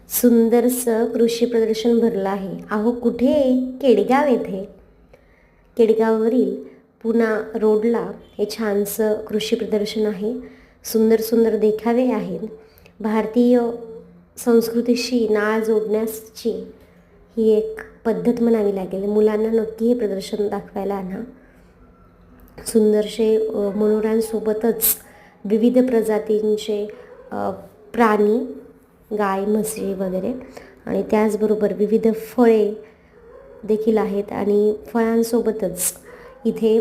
सुंदरसं कृषी प्रदर्शन भरलं आहे. अहो कुठे? केडगाव येथे. केडगाववरील पुणा रोडला हे छानसं कृषी प्रदर्शन आहे. सुंदर सुंदर देखावे आहेत. भारतीय संस्कृतीशी नाळ जोडण्याची ही एक पद्धत म्हणावी लागेल. मुलांना नक्की हे प्रदर्शन दाखवायला आणा. सुंदरसे मनोऱ्यांसोबतच विविध प्रजातींचे प्राणी, गाय, म्हशी वगैरे, आणि त्याचबरोबर विविध फळे देखील आहेत. आणि फळांसोबतच इथे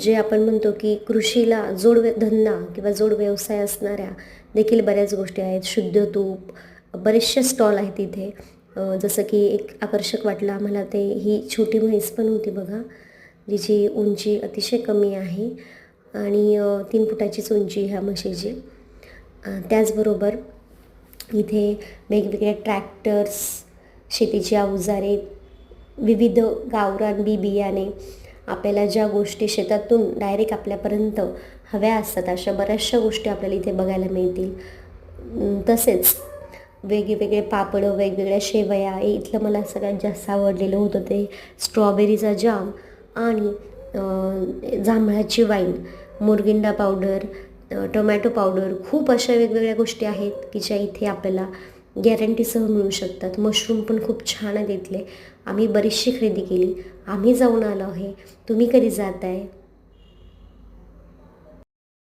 जे आपण म्हणतो की कृषीला जोडधंदा किंवा जोड व्यवसाय असणाऱ्या देखील बऱ्याच गोष्टी आहेत. शुद्ध तूप, बरेचसे स्टॉल आहेत इथे. जसं की एक आकर्षक वाटलं आम्हाला ते ही छोटी म्हैस पण होती बघा, जिची उंची अतिशय कमी आहे आणि 3 फुटाचीच उंची ह्या म्हशीची. त्याचबरोबर इथे वेगवेगळे ट्रॅक्टर्स, शेतीची अवजारे, विविध गावरान बियाणे, आपल्याला ज्या गोष्टी शेतातून डायरेक्ट आपल्यापर्यंत हव्या असतात अशा बऱ्याचशा गोष्टी आपल्याला इथे बघायला मिळतील. तसेच वेगवेगळे पापड, वेगवेगळ्या शेवया. इथलं मला सगळ्यात जास्त आवडलेलं होतं ते स्ट्रॉबेरीचा जाम आणि जांभळाची वाईन, मुरगिंडा पावडर, टोमॅटो पावडर. खूप अशा वेगवेगळ्या गोष्टी आहेत की ज्या इथे आपल्याला गॅरंटीसह मिळू शकतात. मशरूम पण खूप छान आहेत इथले. आम्ही बरीचशी खरेदी केली. आम्ही जाऊन आलो आहे. तुम्ही कधी जात आहे?